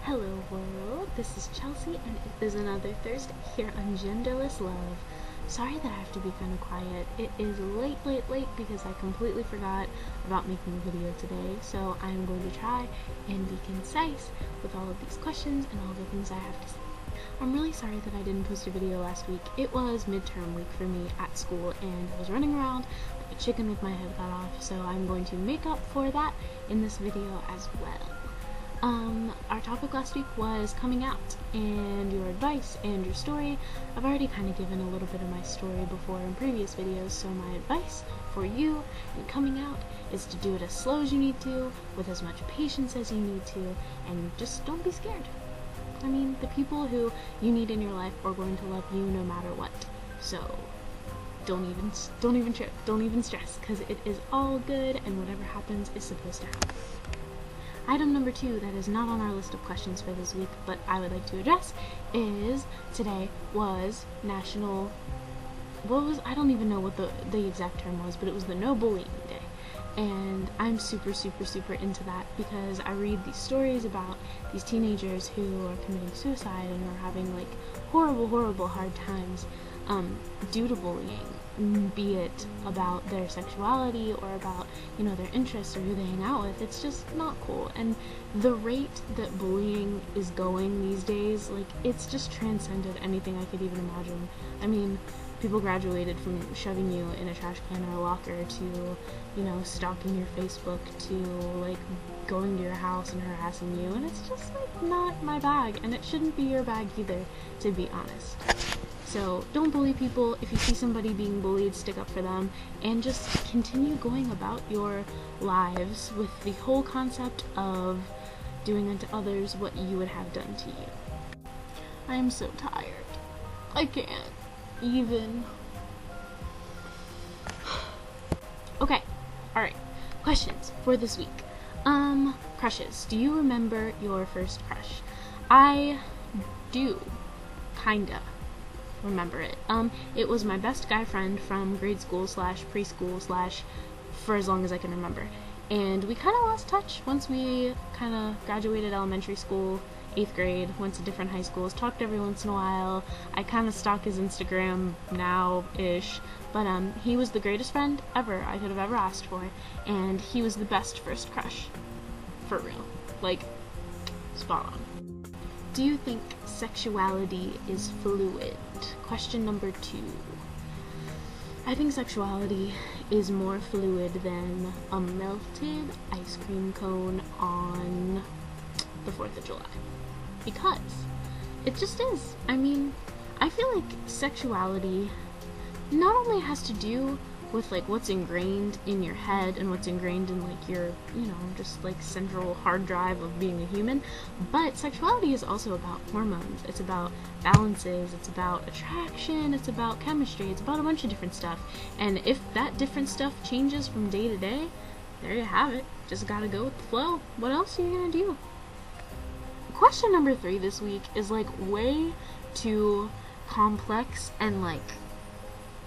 Hello world, this is Chelsea and it is another Thursday here on Genderlesslove. Sorry that I have to be kind of quiet. It is late because I completely forgot about making a video today, so I'm going to try and be concise with all of these questions and all the things I have to say. I'm really sorry that I didn't post a video last week. It was midterm week for me at school and I was running around like a chicken with my head cut off, so I'm going to make up for that in this video as well. Our topic last week was coming out, and your advice and your story. I've already kind of given a little bit of my story before in previous videos, so my advice for you in coming out is to do it as slow as you need to, with as much patience as you need to, and just don't be scared. I mean, the people who you need in your life are going to love you no matter what, so don't even trip, don't even stress, because it is all good, and whatever happens is supposed to happen. Item number 2 that is not on our list of questions for this week, but I would like to address, is today was National, I don't even know what the exact term was, but it was the No Bullying Day. And I'm super into that because I read these stories about these teenagers who are committing suicide and are having like horrible hard times due to bullying, be it about their sexuality or about, you know, their interests or who they hang out with. It's just not cool. And the rate that bullying is going these days, like, it's just transcended anything I could even imagine. I mean, people graduated from shoving you in a trash can or a locker to, you know, stalking your Facebook to, like, going to your house and harassing you, and it's just, like, not my bag, and it shouldn't be your bag either, to be honest. So don't bully people. If you see somebody being bullied, stick up for them, and just continue going about your lives with the whole concept of doing unto others what you would have done to you. I am so tired. I can't even. Okay, alright. Questions for this week. Crushes. Do you remember your first crush? I do. Kinda remember it. It was my best guy friend from grade school / preschool / for as long as I can remember. And we kind of lost touch once we kind of graduated elementary school, 8th grade, went to different high schools, talked every once in a while. I kind of stalk his Instagram now-ish, but he was the greatest friend ever I could have ever asked for, and he was the best first crush. For real. Like, spot on. Do you think sexuality is fluid? Question number 2. I think sexuality is more fluid than a melted ice cream cone on the 4th of July. Because it just is. I mean, I feel like sexuality not only has to do with like what's ingrained in your head and what's ingrained in like your, you know, just like central hard drive of being a human, but sexuality is also about hormones. It's about balances, it's about attraction, it's about chemistry, it's about a bunch of different stuff. And if that different stuff changes from day to day, there you have it. Just gotta go with the flow. What else are you gonna do? Question number 3 this week is like way too complex and like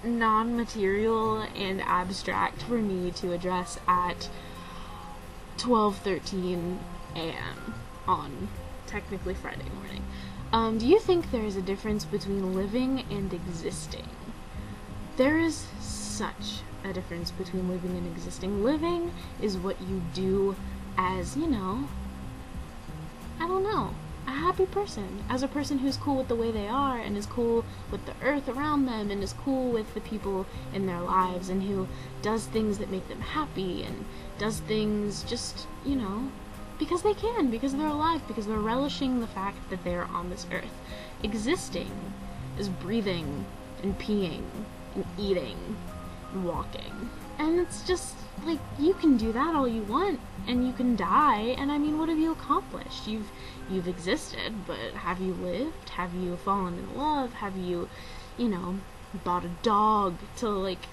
non-material and abstract for me to address at 12:13 a.m. on technically Friday morning. Do you think there is a difference between living and existing? There is such a difference between living and existing. Living is what you do as, you know, I don't know, a happy person, as a person who's cool with the way they are and is cool with the earth around them and is cool with the people in their lives and who does things that make them happy and does things just, you know, because they can, because they're alive, because they're relishing the fact that they're on this earth. Existing is breathing and peeing and eating and walking. And it's just, like, you can do that all you want, and you can die, and I mean, what have you accomplished? You've existed, but have you lived? Have you fallen in love? Have you, you know, bought a dog to, like,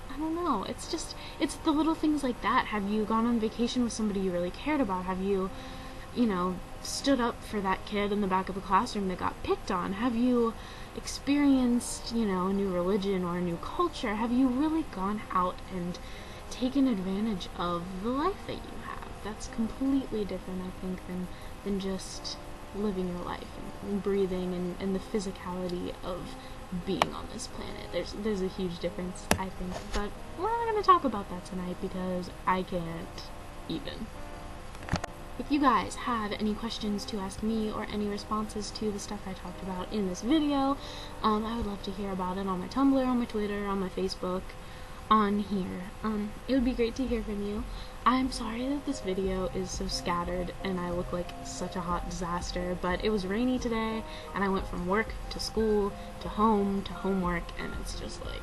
I don't know, it's the little things like that. Have you gone on vacation with somebody you really cared about? Have you, you know, stood up for that kid in the back of the classroom that got picked on? Have you experienced, you know, a new religion or a new culture? Have you really gone out and taken advantage of the life that you have? That's completely different, I think, than just living your life and breathing and the physicality of being on this planet. There's a huge difference, I think, but we're not going to talk about that tonight because I can't even. If you guys have any questions to ask me or any responses to the stuff I talked about in this video, I would love to hear about it on my Tumblr, on my Twitter, on my Facebook, on here. It would be great to hear from you. I'm sorry that this video is so scattered and I look like such a hot disaster, but it was rainy today and I went from work to school to home to homework, and it's just like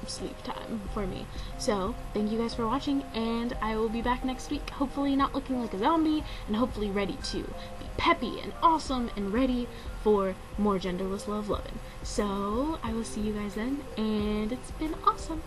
sleep time for me. So thank you guys for watching, and I will be back next week, hopefully not looking like a zombie, and hopefully ready to be peppy and awesome and ready for more genderless love loving. So I will see you guys then, and it's been awesome.